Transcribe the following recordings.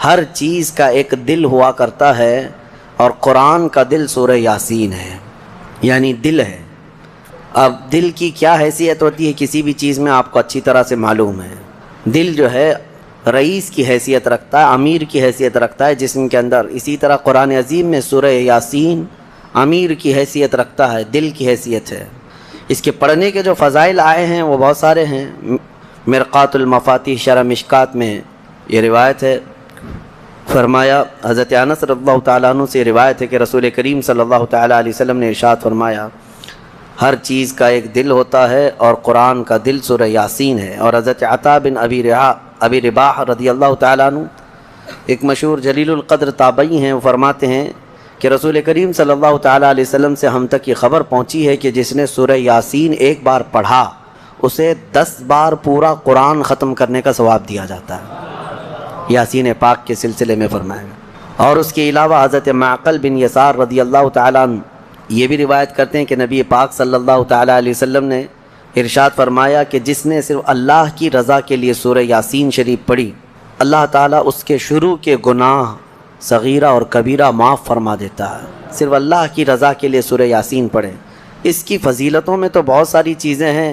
ہر چیز کا ایک دل ہوا کرتا ہے اور قرآن کا دل سورہ یاسین ہے، یعنی دل ہے۔ اب دل کی کیا حیثیت ہوتی ہے کسی بھی چیز میں آپ کو اچھی طرح سے معلوم ہے۔ دل جو ہے رئیس کی حیثیت رکھتا ہے، امیر کی حیثیت رکھتا ہے جسم کے اندر۔ اسی طرح قرآن عظیم میں سورہ یاسین امیر کی حیثیت رکھتا ہے، دل کی حیثیت ہے۔ اس کے پڑھنے کے جو فضائل آئے ہیں وہ بہت سارے ہیں۔ مرقات المفاتیح شرح مشکات میں یہ روایت ہے، فرمایا حضرت انس رضی اللہ تعالیٰ عنہ سے روایت ہے کہ رسول کریم صلی اللہ تعالیٰ علیہ وسلم نے ارشاد فرمایا ہر چیز کا ایک دل ہوتا ہے اور قرآن کا دل سورہ یاسین ہے۔ اور حضرت عطا بن ابی رباح رضی اللہ تعالیٰ عنہ ایک مشہور جلیل القدر تابعی ہیں، وہ فرماتے ہیں کہ رسول کریم صلی اللہ تعالیٰ علیہ وسلم سے ہم تک یہ خبر پہنچی ہے کہ جس نے سورہ یاسین ایک بار پڑھا اسے 10 بار پورا قرآن ختم کرنے کا ثواب دیا جاتا ہے، یاسین پاک کے سلسلے میں فرمایا گیا۔ اور اس کے علاوہ حضرت معقل بن یسار رضی اللہ تعالیٰ عنہ یہ بھی روایت کرتے ہیں کہ نبی پاک صلی اللہ تعالیٰ علیہ وسلم نے ارشاد فرمایا کہ جس نے صرف اللہ کی رضا کے لیے سورہ یاسین شریف پڑھی اللہ تعالیٰ اس کے شروع کے گناہ صغیرہ اور کبیرہ معاف فرما دیتا ہے۔ صرف اللہ کی رضا کے لیے سورہ یاسین پڑھیں۔ اس کی فضیلتوں میں تو بہت ساری چیزیں ہیں۔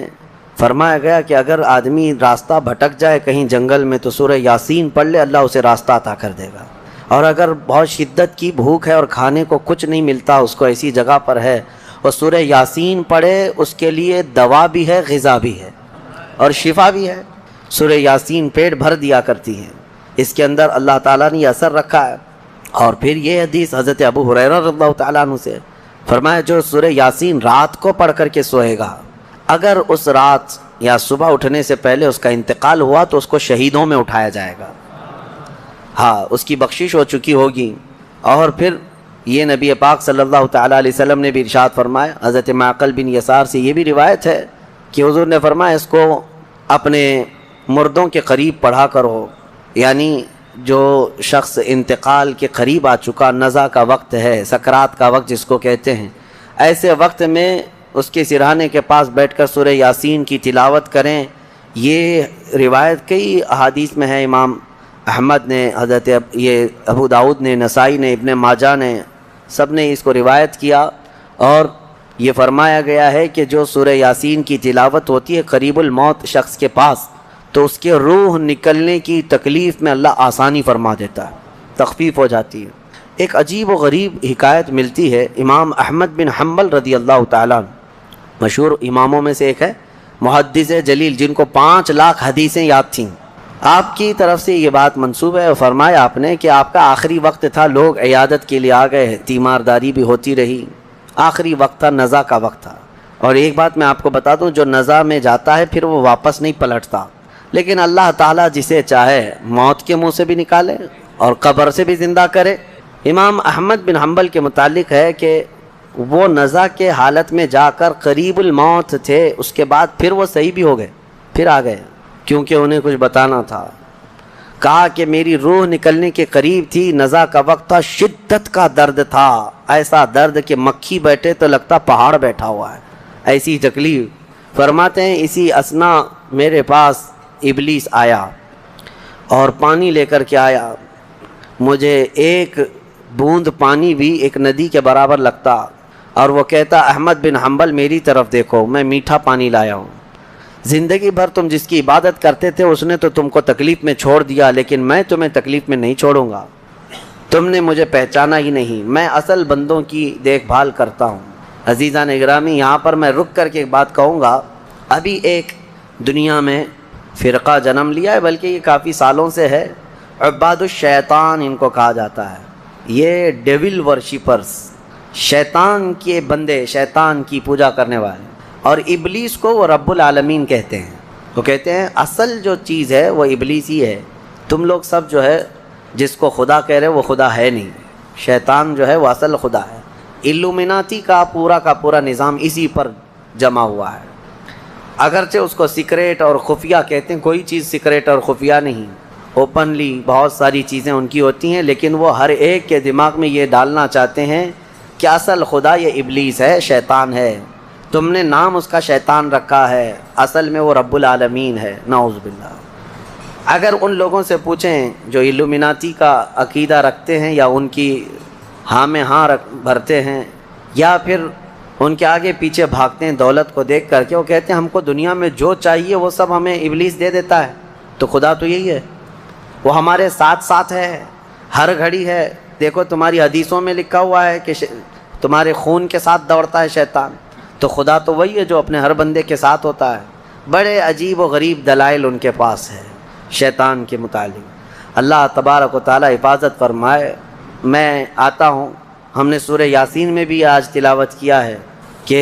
فرمایا گیا کہ اگر آدمی راستہ بھٹک جائے کہیں جنگل میں تو سورہ یاسین پڑھ لے، اللہ اسے راستہ عطا کر دے گا۔ اور اگر بہت شدت کی بھوک ہے اور کھانے کو کچھ نہیں ملتا، اس کو ایسی جگہ پر ہے اور سورہ یاسین پڑھے، اس کے لیے دوا بھی ہے، غذا بھی ہے اور شفا بھی ہے۔ سورہ یاسین پیٹ بھر دیا کرتی ہے، اس کے اندر اللہ تعالیٰ نے یہ اثر رکھا ہے۔ اور پھر یہ حدیث حضرت ابو ہریرہ رضی اللہ تعالیٰ عنہ سے فرمایا جو سورہ یاسین رات کو پڑھ کر کے سوئے گا، اگر اس رات یا صبح اٹھنے سے پہلے اس کا انتقال ہوا تو اس کو شہیدوں میں اٹھایا جائے گا، ہاں اس کی بخشش ہو چکی ہوگی۔ اور پھر یہ نبی پاک صلی اللہ تعالیٰ علیہ وسلم نے بھی ارشاد فرمایا، حضرت معقل بن یسار سے یہ بھی روایت ہے کہ حضور نے فرمایا اس کو اپنے مردوں کے قریب پڑھا کرو، یعنی جو شخص انتقال کے قریب آ چکا، نزع کا وقت ہے، سکرات کا وقت جس کو کہتے ہیں، ایسے وقت میں اس کے سرہانے کے پاس بیٹھ کر سورہ یاسین کی تلاوت کریں۔ یہ روایت کئی احادیث میں ہے، امام احمد نے، حضرت یہ ابو داؤد نے، نسائی نے، ابن ماجہ نے، سب نے اس کو روایت کیا۔ اور یہ فرمایا گیا ہے کہ جو سورہ یاسین کی تلاوت ہوتی ہے قریب الموت شخص کے پاس تو اس کے روح نکلنے کی تکلیف میں اللہ آسانی فرما دیتا ہے، تخفیف ہو جاتی ہے۔ ایک عجیب و غریب حکایت ملتی ہے، امام احمد بن حنبل رضی اللہ تعالیٰ مشہور اماموں میں سے ایک ہے، محدث جلیل جن کو 5 لاکھ حدیثیں یاد تھیں، آپ کی طرف سے یہ بات منسوب ہے۔ اور فرمایا آپ نے کہ آپ کا آخری وقت تھا، لوگ عیادت کے لیے آ گئے، تیمارداری بھی ہوتی رہی، آخری وقت تھا، نزع کا وقت تھا۔ اور ایک بات میں آپ کو بتا دوں، جو نزع میں جاتا ہے پھر وہ واپس نہیں پلٹتا، لیکن اللہ تعالیٰ جسے چاہے موت کے منہ سے بھی نکالے اور قبر سے بھی زندہ کرے۔ امام احمد بن حنبل کے متعلق ہے کہ وہ نزع کے حالت میں جا کر قریب الموت تھے، اس کے بعد پھر وہ صحیح بھی ہو گئے، پھر آ گئے، کیونکہ انہیں کچھ بتانا تھا۔ کہا کہ میری روح نکلنے کے قریب تھی، نزع کا وقت تھا، شدت کا درد تھا، ایسا درد کہ مکھی بیٹھے تو لگتا پہاڑ بیٹھا ہوا ہے، ایسی تکلیف۔ فرماتے ہیں اسی اثنا میرے پاس ابلیس آیا اور پانی لے کر کے آیا، مجھے ایک بوند پانی بھی ایک ندی کے برابر لگتا، اور وہ کہتا احمد بن حنبل میری طرف دیکھو، میں میٹھا پانی لایا ہوں، زندگی بھر تم جس کی عبادت کرتے تھے اس نے تو تم کو تکلیف میں چھوڑ دیا، لیکن میں تمہیں تکلیف میں نہیں چھوڑوں گا، تم نے مجھے پہچانا ہی نہیں، میں اصل بندوں کی دیکھ بھال کرتا ہوں۔ عزیزان اکرامی، یہاں پر میں رک کر کے ایک بات کہوں گا، ابھی ایک دنیا میں فرقہ جنم لیا ہے، بلکہ یہ کافی سالوں سے ہے، عباد الشیطان ان کو کہا جاتا ہے، یہ ڈیول ورشپرز، شیطان کے بندے، شیطان کی پوجا کرنے والے، اور ابلیس کو وہ رب العالمین کہتے ہیں۔ وہ کہتے ہیں اصل جو چیز ہے وہ ابلیس ہی ہے، تم لوگ سب جو ہے جس کو خدا کہہ رہے وہ خدا ہے نہیں، شیطان جو ہے وہ اصل خدا ہے۔ الومناتی کا پورا نظام اسی پر جمع ہوا ہے، اگرچہ اس کو سیکریٹ اور خفیہ کہتے ہیں، کوئی چیز سیکریٹ اور خفیہ نہیں، اوپنلی بہت ساری چیزیں ان کی ہوتی ہیں، لیکن وہ ہر ایک کے دماغ میں یہ ڈالنا چاہتے ہیں کہ اصل خدا یہ ابلیس ہے، شیطان ہے، تم نے نام اس کا شیطان رکھا ہے، اصل میں وہ رب العالمین ہے، نعوذ باللہ۔ اگر ان لوگوں سے پوچھیں جو الومناتی کا عقیدہ رکھتے ہیں یا ان کی ہاں میں ہاں بھرتے ہیں یا پھر ان کے آگے پیچھے بھاگتے ہیں دولت کو دیکھ کر کے، وہ کہتے ہیں ہم کو دنیا میں جو چاہیے وہ سب ہمیں ابلیس دے دیتا ہے، تو خدا تو یہی ہے، وہ ہمارے ساتھ ساتھ ہے، ہر گھڑی ہے۔ دیکھو تمہاری حدیثوں میں لکھا ہوا ہے کہ تمہارے خون کے ساتھ دوڑتا ہے شیطان، تو خدا تو وہی ہے جو اپنے ہر بندے کے ساتھ ہوتا ہے۔ بڑے عجیب و غریب دلائل ان کے پاس ہے شیطان کے متعلق۔ اللہ تبارک و تعالی حفاظت فرمائے۔ میں آتا ہوں، ہم نے سورہ یاسین میں بھی آج تلاوت کیا ہے کہ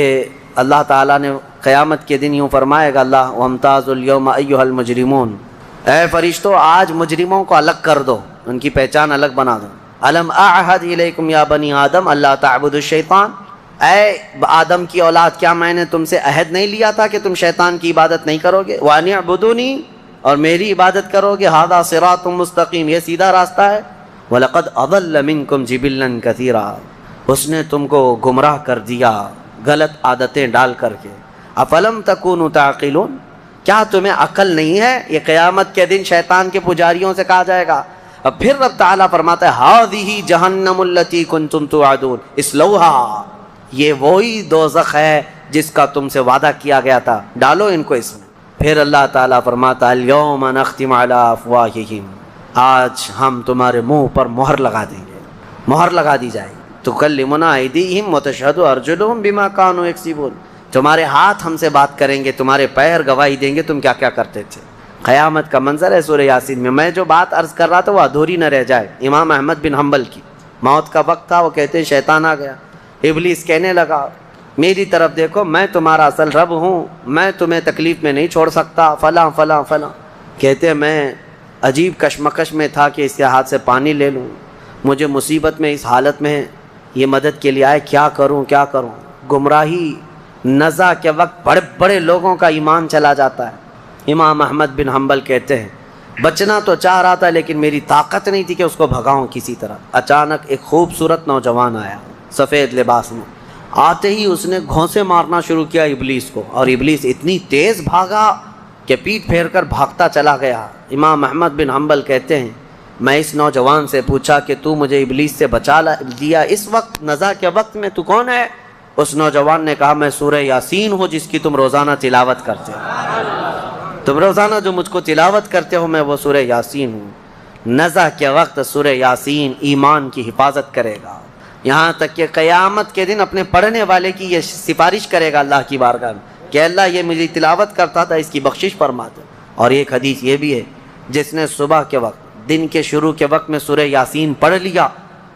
اللہ تعالیٰ نے قیامت کے دن یوں فرمائے گا اللہ وَامْتَازُوا الْيَوْمَ أَيُّهَا الْمُجْرِمُونَ، اے فرشتوں آج مجرموں کو الگ کر دو، ان کی پہچان الگ بنا دو۔ أَلَمْ أَعْهَدْ إِلَيْكُمْ يَا بَنِي آدَمَ أَلَّا تَعْبُدُوا الشَّيْطَانَ، اے آدم کی اولاد کیا میں نے تم سے عہد نہیں لیا تھا کہ تم شیطان کی عبادت نہیں کرو گے؟ وَأَنِ اعْبُدُونِي، اور میری عبادت کرو گے۔ هَذَا صِرَاطٌ مُسْتَقِيم، یہ سیدھا راستہ ہے۔ وَلَقَدْ أَضَلَّ مِنْكُمْ جِبِلًّا كَثِيرًا، اس نے تم کو گمراہ کر دیا غلط عادتیں ڈال کر کے۔ أَفَلَمْ تَكُونُوا تَعْقِلُونَ، کیا تمہیں عقل نہیں ہے؟ یہ قیامت کے دن شیطان کے پجاریوں سے کہا جائے گا۔ اب پھر رب تعالیٰ فرماتا ہے هَذِهِ جَهَنَّمُ الَّتِي كُنْتُمْ تُوعَدُونَ اصْلَوْهَا، یہ وہی دوزخ ہے جس کا تم سے وعدہ کیا گیا تھا، ڈالو ان کو اس میں۔ پھر اللہ تعالیٰ فرماتا ہے الْيَوْمَ نَخْتِمُ عَلَىٰ أَفْوَاهِهِمْ، آج ہم تمہارے منہ پر مہر لگا دیں گے، مہر لگا دی جائے گی۔ تُكَلِّمُنَا أَيْدِيهِمْ وَتَشْهَدُ أَرْجُلُهُمْ بِمَا كَانُوا يَكْسِبُونَ، تمہارے ہاتھ ہم سے بات کریں گے، تمہارے پیر گواہی دیں گے تم کیا کیا کرتے تھے۔ قیامت کا منظر ہے سورہ یاسین میں۔ میں جو بات عرض کر رہا تھا وہ ادھوری نہ رہ جائے۔ امام احمد بن حنبل کی موت کا وقت تھا، وہ کہتے ہیں شیطان آ گیا، ابلیس کہنے لگا میری طرف دیکھو، میں تمہارا اصل رب ہوں، میں تمہیں تکلیف میں نہیں چھوڑ سکتا، فلاں فلاں فلاں۔ کہتے ہیں میں عجیب کشمکش میں تھا کہ اس کے ہاتھ سے پانی لے لوں، مجھے مصیبت میں اس حالت میں یہ مدد کے لیے آئے، کیا کروں کیا کروں۔ گمراہی نزع کے وقت بڑے بڑے لوگوں کا ایمان چلا جاتا ہے۔ امام احمد بن حنبل کہتے ہیں بچنا تو چاہ رہا تھا لیکن میری طاقت نہیں تھی کہ اس کو بھگاؤں کسی طرح۔ اچانک ایک خوبصورت نوجوان آیا سفید لباس میں، آتے ہی اس نے گھونسے مارنا شروع کیا ابلیس کو، اور ابلیس اتنی تیز بھاگا کہ پیٹ پھیر کر بھاگتا چلا گیا۔ امام احمد بن حنبل کہتے ہیں میں اس نوجوان سے پوچھا کہ تو مجھے ابلیس سے بچا دیا اس وقت نزع کے وقت میں، تو کون ہے؟ اس نوجوان نے کہا میں سورہ یاسین ہوں جس کی تم روزانہ تلاوت کرتے ہو، تم روزانہ جو مجھ کو تلاوت کرتے ہو میں وہ سورہ یاسین ہوں۔ نزع کے وقت سورہ یاسین ایمان کی حفاظت کرے گا، یہاں تک کہ قیامت کے دن اپنے پڑھنے والے کی یہ سفارش کرے گا اللہ کی بارگاہ میں کہ اللہ یہ مجھے تلاوت کرتا تھا، اس کی بخشش فرما دے۔ اور ایک حدیث یہ بھی ہے جس نے صبح کے وقت دن کے شروع کے وقت میں سورہ یاسین پڑھ لیا،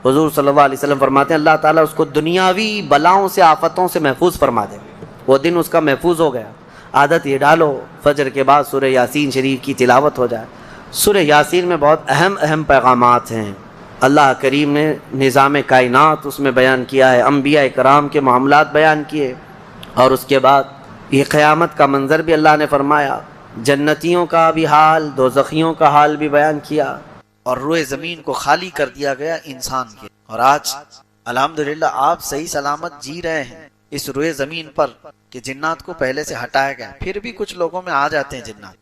حضور صلی اللہ علیہ وسلم فرماتے ہیں اللہ تعالیٰ اس کو دنیاوی بلاؤں سے آفتوں سے محفوظ فرما دے، وہ دن اس کا محفوظ ہو گیا۔ عادت یہ ڈالو فجر کے بعد سورہ یاسین شریف کی تلاوت ہو جائے۔ سورہ یاسین میں بہت اہم پیغامات ہیں، اللہ کریم نے نظام کائنات اس میں بیان کیا ہے، انبیاء کرام کے معاملات بیان کیے، اور اس کے بعد یہ قیامت کا منظر بھی اللہ نے فرمایا، جنتیوں کا بھی حال، دوزخیوں کا حال بھی بیان کیا، اور روئے زمین کو خالی کر دیا گیا انسان کے۔ اور آج الحمدللہ آپ صحیح سلامت جی رہے ہیں اس روئے زمین پر کہ جنات کو پہلے سے ہٹایا گیا، پھر بھی کچھ لوگوں میں آ جاتے ہیں جنات،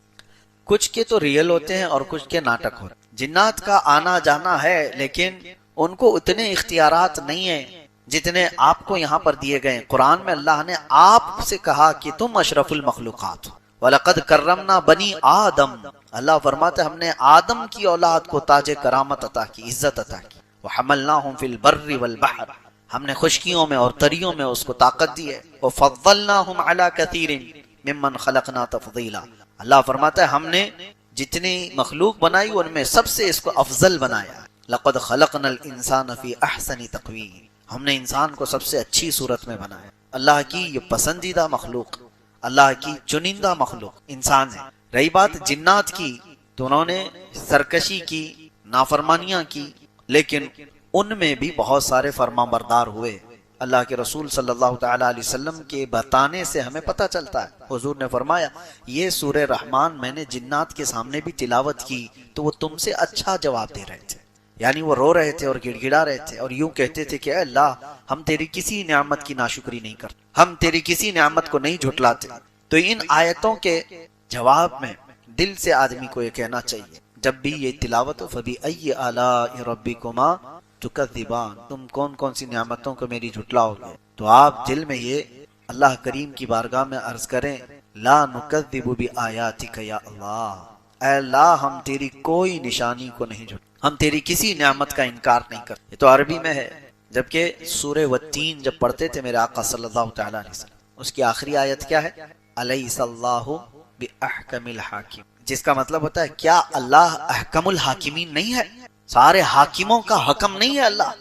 کچھ کے تو ریئل ہوتے ہیں اور کچھ کے ناٹک ہوتے ہیں۔ جنات کا آنا جانا ہے لیکن ان کو اتنے اختیارات نہیں ہیں جتنے آپ کو یہاں پر دیے گئے۔ قرآن میں اللہ نے آپ سے کہا کہ تم اشرف المخلوقات ہو، وَلَقَدْ كَرَّمْنَا بَنِي آدم، اللہ فرماتے ہم نے آدم کی اولاد کو تاج کرامت عطا کی، عزت عطا کی۔ وَحَمَلْنَاهُمْ فِي الْبَرِّ وَالْبَحْرِ، ہم نے خشکیوں میں اور تریوں میں اس کو طاقت دی ہے۔ وَفَضَّلْنَاهُمْ عَلَى كَثِيرٍ مِّمَّنْ خَلَقْنَا تَفْضِيلًا، اللہ فرماتا ہے ہم نے جتنی مخلوق بنائی ان میں سب سے اس کو افضل بنایا۔ لَقَدْ خَلَقْنَا الْإِنسَانَ فِي أَحْسَنِ تَقْوِيمٍ، ہم نے انسان کو سب سے اچھی صورت میں بنایا۔ اللہ کی یہ پسندیدہ مخلوق، اللہ کی چنندہ مخلوق انسان ہے۔ رہی بات جنات کی تو انہوں نے سرکشی کی، نافرمانیاں کی، لیکن ان میں بھی بہت سارے فرما بردار ہوئے۔ اللہ کے رسول صلی اللہ تعالیٰ علیہ وسلم کے بتانے سے ہمیں پتہ چلتا ہے، حضور نے فرمایا یہ سورہ رحمان میں نے جنات کے سامنے بھی تلاوت کی تو وہ تم سے اچھا جواب دے رہے تھے، یعنی وہ رو رہے تھے اور گڑ گڑا رہے تھے اور یوں کہتے تھے کہ اے اللہ ہم تیری کسی نعمت کی ناشکری نہیں کرتے، ہم تیری کسی نعمت کو نہیں جھٹلاتے۔ تو ان آیتوں کے جواب میں دل سے آدمی کو یہ کہنا چاہیے جب بھی یہ تلاوت ہو فَبِأَيِّ آلَاءِ رَبِّكُمَا تُكَذِّبَانِ، تم کون کون سی نعمتوں کو میری جھٹلاؤ گے، تو آپ دل میں یہ اللہ کریم کی بارگاہ میں عرض کریں لا نکذب بآیاتک یا اللہ، اے اللہ ہم تیری کوئی نشانی کو نہیں جھٹ، ہم تیری کسی نعمت کا انکار نہیں کرتے۔ یہ تو عربی میں ہے، جبکہ سورہ والتین جب پڑھتے تھے میرے آقا صلی اللہ تعالی علیہ وسلم، اس کی آخری آیت کیا ہے؟ الیس اللہ باحکم الحاکم، جس کا مطلب ہوتا ہے کیا اللہ احکم الحاکمین نہیں ہے، سارے حاکموں کا حکم نہیں ہے اللہ۔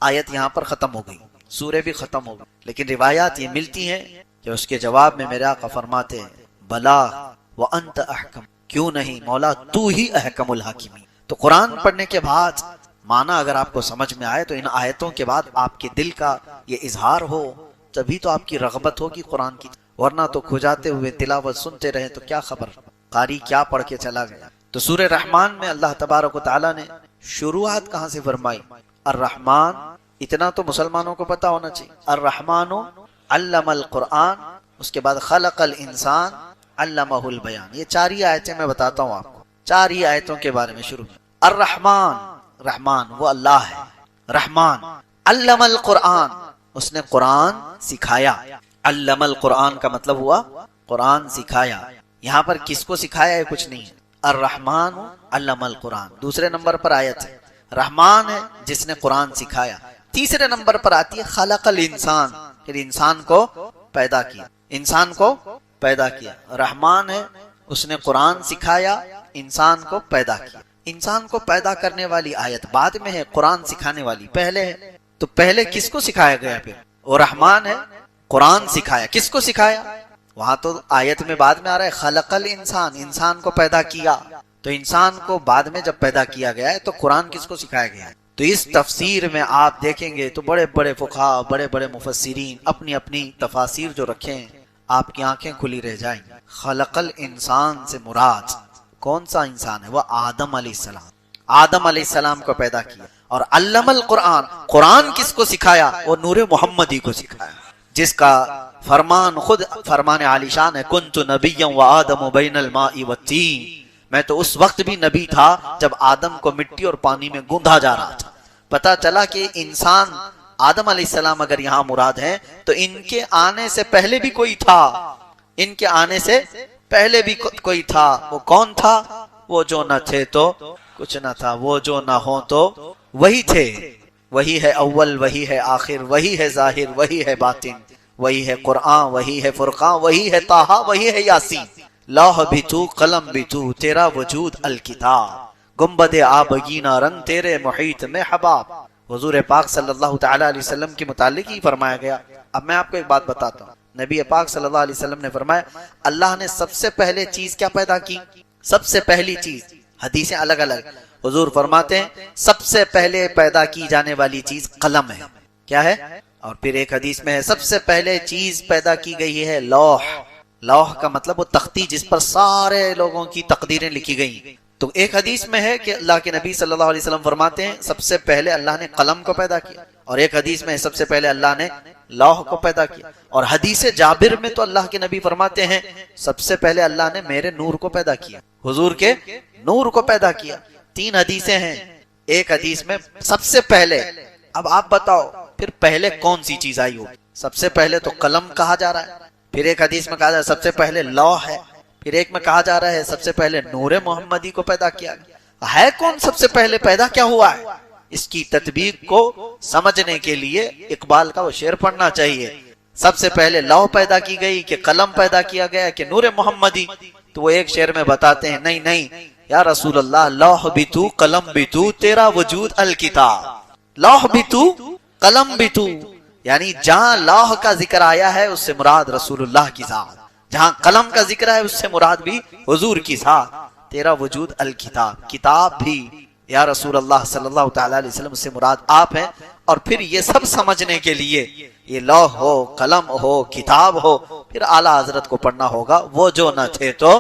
آیت یہاں پر ختم ہو گئی، سورہ بھی ختم ہو گئی، لیکن روایات یہ ملتی ہیں کہ اس کے جواب میں میرے آقا فرماتے ہیں بلا وانت احکم، کیوں نہیں مولا تو ہی احکم الحاکمین۔ تو قرآن پڑھنے کے بعد معنی اگر آپ کو سمجھ میں آئے تو ان آیتوں کے بعد آپ کے دل کا یہ اظہار ہو، تبھی تو آپ کی رغبت ہوگی قرآن کی، ورنہ تو کھجاتے ہوئے تلاوت سنتے رہے تو کیا خبر قاری کیا پڑھ کے چلا گیا۔ تو سورہ رحمان میں اللہ تبارک و تعالیٰ نے شروعات کہاں سے فرمائی؟ الرحمن، اتنا تو مسلمانوں کو پتا ہونا چاہیے، الرحمن علم القرآن، اس کے بعد خلق الانسان علمہ البیان۔ یہ چار ہی آیتیں میں بتاتا ہوں آپ کو، چار ہی آیتوں کے بارے میں شروع میں۔ الرحمن، رحمان وہ اللہ ہے، رحمان علم القرآن، اس نے قرآن سکھایا، علم القرآن کا مطلب ہوا قرآن سکھایا۔ یہاں پر کس کو سکھایا ہے؟ کچھ نہیں ہے، الرحمن علم القرآن دوسرے نمبر پر آیت ہے، رحمان ہے جس نے قرآن سکھایا۔ تیسرے نمبر پر آتی ہے خلق الانسان، پھر انسان کو پیدا کیا، انسان کو پیدا کیا۔ رحمان ہے اس نے قرآن سکھایا، انسان کو پیدا کیا۔ انسان کو پیدا کرنے والی آیت بعد میں ہے، قرآن سکھانے والی پہلے ہے۔ تو پہلے کس کو سکھایا گیا؟ پھر وہ رحمان ہے، قرآن سکھایا، کس کو سکھایا؟ وہاں تو آیت میں بعد میں آ رہا ہے خلق الانسان، انسان کو پیدا کیا، تو انسان کو بعد میں جب پیدا کیا گیا ہے تو قرآن کس کو سکھایا گیا ہے؟ تو اس تفسیر میں آپ دیکھیں گے تو بڑے بڑے فقہا، بڑے بڑے مفسرین اپنی اپنی تفاسیر جو رکھے ہیں، آپ کی آنکھیں کھلی رہ جائیں گی۔ خلق الانسان سے مراد کون سا انسان ہے؟ وہ آدم علیہ السلام، آدم علیہ السلام کو پیدا کیا۔ اور علم القرآن، قرآن کس کو سکھایا؟ وہ نور محمدی کو سکھایا، جس کا فرمان خود فرمان عالی شان ہے، کنت نبیا وآدم بین الماء والتین، میں تو اس وقت بھی نبی تھا جب آدم کو مٹی اور پانی میں گوندھا جا رہا تھا۔ پتا چلا کہ انسان آدم علیہ السلام اگر یہاں مراد ہے تو ان کے آنے سے پہلے بھی کوئی تھا، ان کے آنے سے پہلے بھی کوئی تھا۔ وہ کون تھا؟ وہ جو نہ تھے تو کچھ نہ تھا، وہ جو نہ ہو تو وہی تھے۔ وہی ہے اول، وہی ہے آخر، وہی ہے ظاہر، وہی ہے باطن، وہی ہے قرآن، وہی ہے فرقان، وہی ہے طٰہٰ، وہی ہے یاسین۔ لوح بھی تو، قلم بھی تو، تیرا وجود الکتاب، گنبد آبگینہ رنگ تیرے محیط میں حباب۔ حضور پاک صلی اللہ تعالی علیہ وسلم کے متعلق ہی فرمایا گیا۔ اب میں آپ کو ایک بات بتاتا ہوں، نبی پاک صلی اللہ علیہ وسلم نے فرمایا اللہ نے سب سے پہلے چیز کیا پیدا کی؟ سب سے پہلی چیز، حدیثیں الگ الگ، حضور فرماتے ہیں سب سے پہلے پیدا کی جانے والی چیز قلم ہے۔ کیا ہے؟ اور پھر ایک حدیث میں ہے سب سے پہلے چیز پیدا کی گئی ہے لوح۔ لوح کا مطلب وہ تختی جس پر سارے لوگوں کی تقدیریں لکھی گئی۔ تو ایک حدیث میں ہے کہ اللہ کے نبی صلی اللہ علیہ وسلم فرماتے ہیں سب سے پہلے اللہ نے قلم کو پیدا کیا، اور ایک حدیث میں سب سے پہلے اللہ نے لوح کو پیدا کیا۔ اور حدیث جابر میں تو اللہ کے نبی فرماتے ہیں سب سے پہلے اللہ نے میرے نور کو پیدا کیا، حضور کے نور کو پیدا کیا۔ تین حدیثیں ہیں، ایک حدیث میں سب سے پہلے۔ اب آپ بتاؤ پھر پہلے کون سی چیز آئی ہوگی؟ سب سے پہلے تو قلم کہا جا رہا ہے، پھر ایک حدیث میں کہا جا رہا ہے سب سے پہلے لوح ہے، پھر ایک میں کہا جا رہا ہے سب سے پہلے نور محمدی کو پیدا کیا گیا۔ ہے کون سب سے پہلے پیدا کیا ہوا ہے؟ اس کی تطبیق کو سمجھنے کے لیے اقبال کا وہ شعر پڑھنا چاہیے، سب سے پہلے لوح پیدا کی گئی کہ قلم پیدا کیا گیا کہ نور محمدی؟ تو وہ ایک شعر میں بتاتے ہیں نہیں نہیں یا رسول اللہ، لوح بھی تو، قلم بھی تو، تیرا وجود الکتاب۔ لوح بھی تو، قلم بھی تو، یعنی جہاں لوح کا ذکر آیا ہے اس سے مراد رسول اللہ کی ذات، جہاں قلم کا ذکر ہے اس سے مراد بھی حضور کی ذات۔ تیرا وجود الکتاب، کتاب بھی یا رسول اللہ صلی اللہ تعالی علیہ وسلم سے مراد آپ ہیں۔ اور پھر یہ سب سمجھنے کے لیے یہ لوح ہو، قلم ہو، کتاب ہو، پھر اعلیٰ حضرت کو پڑھنا ہوگا وہ جو نہ تھے تو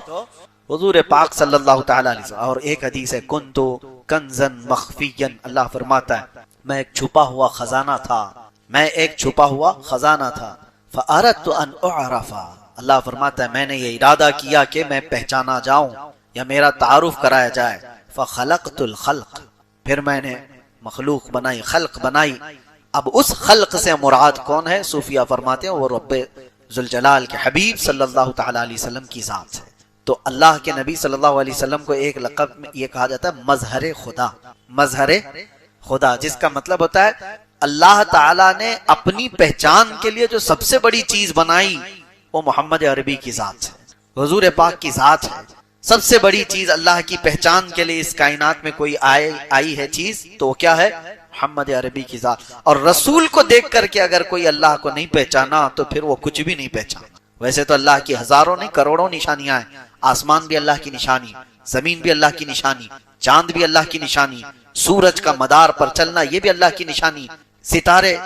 حضور پاک صلی اللہ تعالی علیہ وسلم۔ اور ایک حدیث ہے کنتو کنزن مخفیا، اللہ فرماتا ہے میں ایک چھپا ہوا خزانہ تھا، میں ایک چھپا ہوا خزانہ تھا، فأردت ان اعرف، اللہ فرماتا ہے میں نے یہ ارادہ کیا کہ میں پہچانا جاؤں یا میرا تعارف کرایا جائے، فخلقت الخلق، پھر میں نے مخلوق بنائی، خلق بنائی۔ اب اس خلق سے مراد کون ہے؟ صوفیہ فرماتے ہیں وہ رب ذوالجلال کے حبیب صلی اللہ تعالی علیہ وسلم کی ذات ہے۔ تو اللہ کے نبی صلی اللہ علیہ وسلم کو ایک لقب میں یہ کہا جاتا ہے مظہر خدا، مظہر خدا، جس کا مطلب ہوتا ہے اللہ تعالیٰ نے اپنی پہچان کے لیے جو سب سے بڑی چیز بنائی وہ محمد عربی کی ذات ہے، حضور پاک کی ذات ہے۔ سب سے بڑی چیز اللہ کی پہچان کے لیے اس کائنات میں کوئی آئی ہے چیز تو وہ کیا ہے؟ محمد عربی کی ذات۔ اور رسول کو دیکھ کر کے اگر کوئی اللہ کو نہیں پہچانا تو پھر وہ کچھ بھی نہیں پہچانا۔ ویسے تو اللہ کی ہزاروں نہیں کروڑوں نشانیاں ہیں، آسمان بھی اللہ کی نشانی، زمین بھی اللہ کی نشانی، چاند بھی اللہ کی نشانی، سورج کا مدار پر چلنا یہ بھی اللہ کی نشانی، ستارے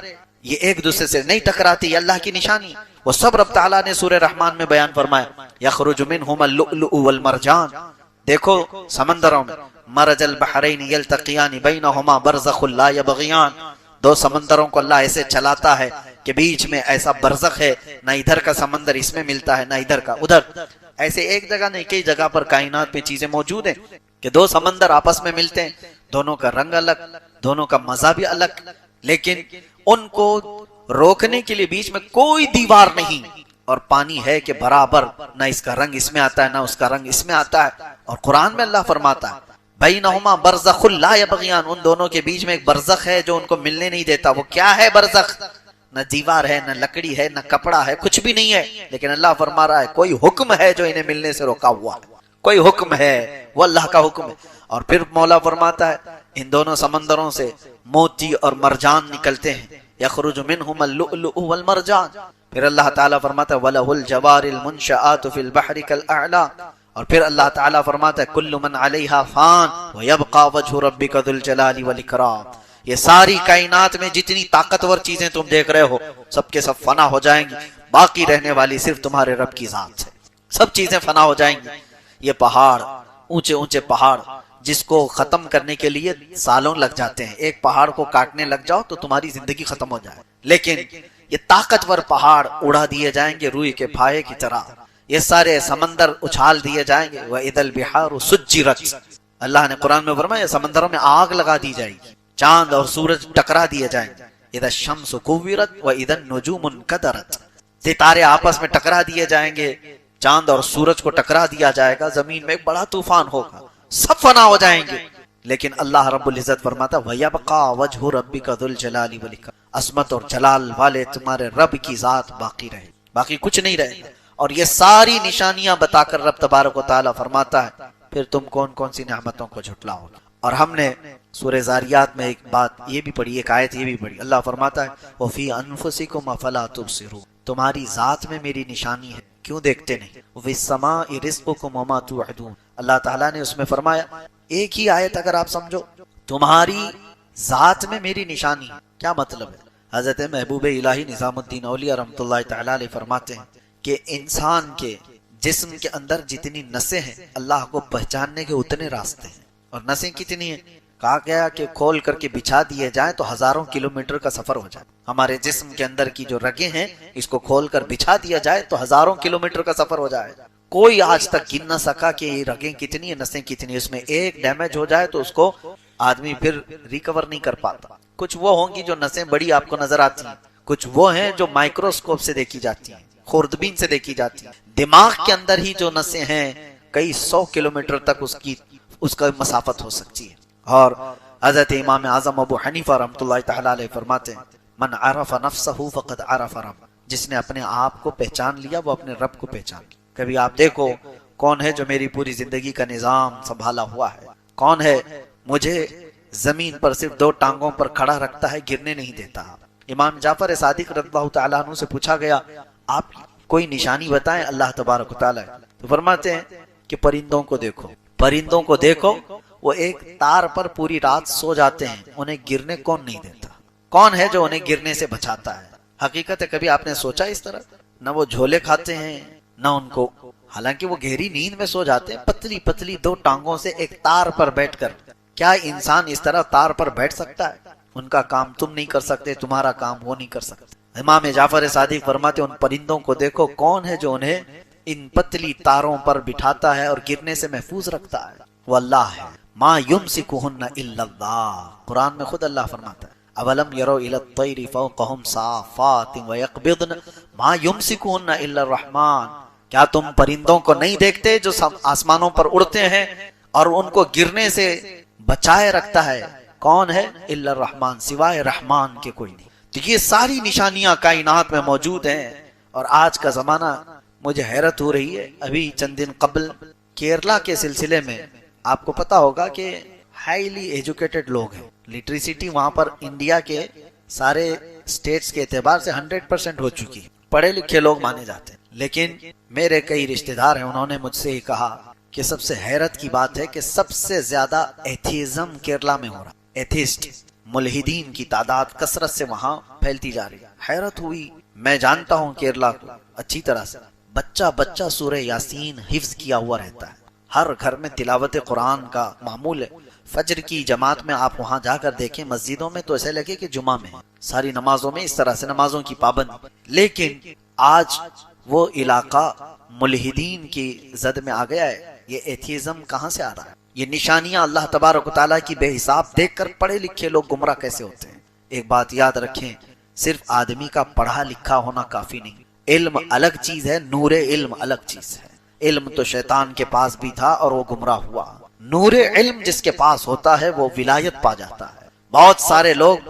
یہ ایک دوسرے سے نہیں ٹکراتے یہ اللہ کی نشانی۔ وہ سب رب تعالیٰ نے سورہ رحمان میں بیان فرمایا، یخرج منہما اللؤلؤ والمرجان، دیکھو سمندروں میں مرج البحرین یلتقیان بینہما برزخ لا یبغیان، دو سمندروں کو اللہ ایسے چلاتا ہے کہ بیچ میں ایسا برزخ ہے، نہ ادھر کا سمندر اس میں ملتا ہے نہ ادھر کا ادھر، ایسے ایک جگہ نہیں کئی جگہ پر کائنات میں چیزیں موجود ہیں کہ دو سمندر آپس میں ملتے ہیں، دونوں کا رنگ الگ، دونوں کا مزہ بھی الگ، لیکن ان کو روکنے کے لیے بیچ میں کوئی دیوار نہیں، اور پانی ہے کہ برابر نہ اس کا رنگ اس میں آتا ہے نہ اس کا رنگ اس میں آتا ہے۔ اور قرآن میں اللہ فرماتا ہے بینہما برزخ لا یبغیان، ان دونوں کے بیچ میں ایک برزخ ہے جو ان کو ملنے نہیں دیتا۔ وہ کیا ہے برزخ؟ نہ دیوار ہے نہ لکڑی ہے نہ کپڑا ہے، کچھ بھی نہیں ہے، لیکن اللہ فرما رہا ہے کوئی حکم ہے جو انہیں ملنے سے روکا ہوا ہے، کوئی حکم ہے، وہ اللہ کا حکم ہے۔ اور پھر مولا فرماتا ہے ان دونوں سمندروں سے موتی اور مرجان نکلتے ہیں، یخرج منہما اللؤلؤ والمرجان۔ پھر اللہ تعالیٰ فرماتا ہے وَلَهُ الْجَوَارِ الْمُنْشَآتُ فِي الْبَحْرِ كَالْأَعْلَامِ، اور پھر اللہ تعالیٰ فرماتا ہے کل من علیہا فان وَيَبْقَى وَجْهُ رَبِّكَ ذُو الْجَلَالِ وَالْإِكْرَامِ، یہ ساری کائنات میں جتنی طاقتور چیزیں تم دیکھ رہے ہو سب کے سب فنا ہو جائیں گی، باقی رہنے والی صرف تمہارے رب کی ذات ہے، سب چیزیں فنا ہو جائیں گی۔ یہ پہاڑ، اونچے اونچے پہاڑ جس کو ختم کرنے کے لیے سالوں لگ جاتے ہیں، ایک پہاڑ کو کاٹنے لگ جاؤ تو تمہاری زندگی ختم ہو جائے، لیکن یہ طاقتور پہاڑ اڑا دیے جائیں گے روئی کے پھائے کی طرح، یہ سارے سمندر اچھال دیے جائیں گے، وَإِذَا الْبِحَارُ سُجِّرَتْ، اللہ نے قرآن میں فرمایا سمندروں میں آگ لگا دی جائے گی، چاند اور سورج ٹکرا دیے جائیں گے، اِذَا الشَّمْسُ كُوِّرَتْ وَإِذَا النُّجُومُ انْكَدَرَتْ، ستارے آپس میں ٹکرا دیے جائیں گے، چاند اور سورج کو ٹکرا دیا جائے گا، زمین میں ایک بڑا طوفان ہوگا، سب فنا ہو جائیں گے، لیکن اللہ رب العزت فرماتا وَيَبْقَى وَجْهُ رَبِّكَ ذُو الْجَلَالِ وَالْإِكْرَامِ، عظمت اور جلال والے تمہارے رب کی ذات باقی رہے، باقی کچھ نہیں رہے گا۔ اور یہ ساری نشانیاں بتا کر رب تبارک و تعالیٰ فرماتا ہے پھر تم کون کون سی نعمتوں کو جھٹلاؤ گے۔ اور ہم نے سورہ زاریات میں ایک بات یہ بھی پڑھی، ایک آیت یہ بھی پڑھی، اللہ فرماتا ہے وَفِي أَنفُسِكُمْ أَفَلَا تُبْصِرُونَ، تمہاری ذات میں میری نشانی ہے کیوں دیکھتے نہیں، وَفِي السَّمَاءِ رِزْقُكُمْ وَمَا تُوعَدُونَ، اللہ تعالیٰ نے اس میں فرمایا ایک ہی آیت اگر آپ سمجھو تمہاری ذات میں میری نشانی، کیا مطلب ہے؟ حضرت محبوب الہی نظام الدین اولیاء رحمۃ اللہ تعالیٰ علیہ فرماتے ہیں کہ انسان کے جسم کے اندر جتنی نسیں ہیں اللہ کو پہچاننے کے اتنے راستے ہیں، اور نسیں کتنی ہیں؟ کہا گیا کہ کھول کر کے بچھا دیے جائیں تو ہزاروں کلومیٹر کا سفر ہو جائے، ہمارے جسم کے اندر کی جو رگیں ہیں اس کو کھول کر بچھا دیا جائے تو ہزاروں کلومیٹر کا سفر ہو جائے، کوئی آج تک گن نہ سکا کہ یہ رگیں کتنی ہیں، نسیں کتنی ہیں، اس میں ایک ڈیمیج ہو جائے تو اس کو آدمی پھر ریکور نہیں کر پاتا۔ کچھ وہ ہوں گی جو نسیں بڑی آپ کو نظر آتی ہیں، کچھ وہ ہیں جو مائکروسکوپ سے دیکھی جاتی ہیں، خوردبین سے دیکھی جاتی ہیں، دماغ کے اندر ہی جو نسیں ہیں کئی 100 کلومیٹر تک اس کا مسافت ہو سکتی ہے۔ اور حضرت امام اعظم ابو حنیفہ رحمۃ اللہ تعالیٰ علیہ فرماتے ہیں من عرف نفسہ فقد عرف رب، جس نے اپنے آپ کو پہچان لیا وہ اپنے رب کو پہچان لیا۔ کبھی آپ دیکھو کون ہے جو میری پوری زندگی کا نظام سنبھالا ہوا ہے، کون ہے مجھے زمین پر صرف 2 ٹانگوں پر کھڑا رکھتا ہے، گرنے نہیں دیتا۔ امام جعفر صادق رضی اللہ تعالیٰ عنہ سے پوچھا گیا آپ کوئی نشانی بتائیں اللہ تبارک و تعالیٰ، تو فرماتے ہیں کہ پرندوں کو دیکھو، پرندوں کو دیکھو، وہ ایک تار پر پوری رات سو جاتے ہیں، انہیں گرنے کون نہیں دیتا، کون ہے جو انہیں گرنے سے بچاتا ہے؟ حقیقت ہے کبھی آپ نے سوچا اس طرح؟ نہ وہ جھولے کھاتے ہیں نہ ان کو، حالانکہ وہ گہری نیند میں سو جاتے ہیں، پتلی پتلی 2 ٹانگوں سے ایک تار پر بیٹھ کر۔ کیا انسان اس طرح تار پر بیٹھ سکتا ہے؟ ان کا کام تم نہیں کر سکتے، تمہارا کام وہ نہیں کر سکتے۔ امام جعفر صادق فرماتے ان پرندوں کو دیکھو کون ہے جو انہیں ان پتلی تاروں پر بٹھاتا ہے اور گرنے سے محفوظ رکھتا ہے۔ وہ اللہ ہے. ما یمسکہن الا اللہ، قرآن میں خود اللہ فرماتا ہے اولم یروا الی الطیر فوقہم صافات ویقبضن ما یمسکہن الا الرحمن، کیا تم پرندوں کو نہیں دیکھتے جو آسمانوں پر اڑتے ہیں اور ان کو گرنے سے بچائے رکھتا ہے؟ کون ہے؟ الا الرحمن، سوائے رحمان کے کوئی نہیں. تو یہ ساری نشانیاں کائنات میں موجود ہیں. اور آج کا زمانہ، مجھے حیرت ہو رہی ہے، ابھی چند دن قبل کیرلا کے سلسلے میں آپ کو پتا ہوگا کہ ہائیلی ایجوکیٹڈ لوگ ہیں، لٹریسٹی وہاں پر انڈیا کے سارے اسٹیٹس کے اعتبار سے 100% ہو چکی ہے، پڑھے لکھے لوگ مانے جاتے ہیں. لیکن میرے کئی رشتہ دار ہیں، انہوں نے مجھ سے ہی کہا کہ سب سے حیرت کی بات ہے کہ سب سے زیادہ ایتھیزم کیرلا میں ہو رہا. ایتھیسٹ، ملحدین کی تعداد کثرت سے وہاں پھیلتی جا رہی ہے. حیرت ہوئی. میں جانتا ہوں کیرلا کو اچھی طرح سے، بچہ بچہ سورہ یاسین حفظ کیا ہوا رہتا ہے، ہر گھر میں تلاوت قرآن کا معمول ہے. فجر کی جماعت میں آپ وہاں جا کر دیکھیں، مسجدوں میں تو ایسے لگے کہ جمعہ میں، ساری نمازوں میں اس طرح سے نمازوں کی پابند. لیکن آج وہ علاقہ ملحدین کی زد میں آ گیا ہے. یہ ایتھیزم کہاں سے آ رہا ہے؟ یہ نشانیاں اللہ تبارک و تعالیٰ کی بے حساب دیکھ کر پڑھے لکھے لوگ گمراہ کیسے ہوتے ہیں؟ ایک بات یاد رکھیں، صرف آدمی کا پڑھا لکھا ہونا کافی نہیں. علم الگ چیز ہے، نور علم الگ چیز ہے. علم تو شیطان کے پاس بھی تھا اور وہ گمراہ ہوا. نور علم جس کے پاس ہوتا ہے وہ ولایت پا جاتا ہے. بہت سارے لوگ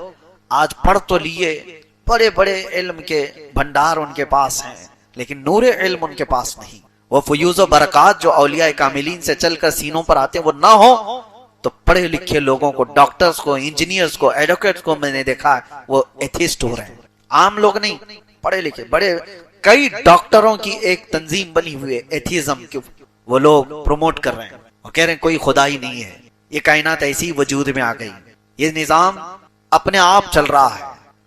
آج پڑھ تو لیے، بڑے بڑے علم کے بھنڈار ان کے پاس ہیں، لیکن نور علم ان کے پاس نہیں. وہ فیوز و برکات جو اولیاء کاملین سے چل کر سینوں پر آتے ہیں وہ نہ ہو تو پڑھے لکھے لوگوں کو، ڈاکٹرز کو، انجینئرز کو، ایڈوکیٹس کو میں نے دیکھا ہے وہ ایتھیسٹ ہو رہے ہیں. عام لوگ نہیں، پڑھے لکھے بڑے کئی ڈاکٹروں کی ایک تنظیم بنی ہوئی ہے ایتھیزم کی، وہ لوگ پروموٹ کر رہے ہیں، وہ کہہ رہے ہیں کوئی خدا ہی نہیں ہے، یہ کائنات ایسی وجود میں آ گئی، یہ نظام اپنے آپ چل رہا ہے.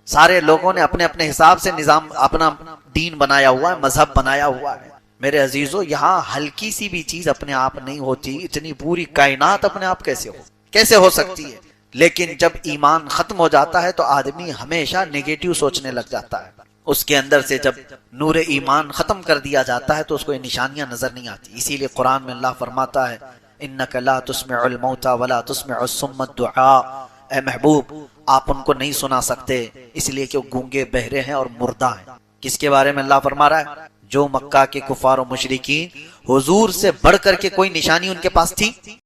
سارے لوگوں نے اپنے اپنے حساب سے نظام، اپنا دین بنایا ہوا ہے، مذہب بنایا ہوا ہے. میرے عزیزو، یہاں ہلکی سی بھی چیز اپنے آپ نہیں ہوتی، اتنی پوری کائنات اپنے آپ کیسے ہو سکتی ہے؟ لیکن جب ایمان ختم ہو جاتا ہے تو آدمی ہمیشہ نیگیٹو سوچنے لگ جاتا ہے. اس کے اندر سے جب نور ایمان ختم کر دیا جاتا ہے تو اس کو یہ نشانیاں نظر نہیں آتی. اسی لیے قرآن میں اللہ فرماتا ہے انک لا تسمع الموتى ولا تسمع الصم الدعاء، اے محبوب آپ ان کو نہیں سنا سکتے اس لیے کہ وہ گونگے بہرے ہیں اور مردہ ہیں. کس کے بارے میں اللہ فرما رہا ہے؟ جو مکہ کے کفار و مشرکین، حضور سے بڑھ کر کے کوئی نشانی ان کے پاس تھی؟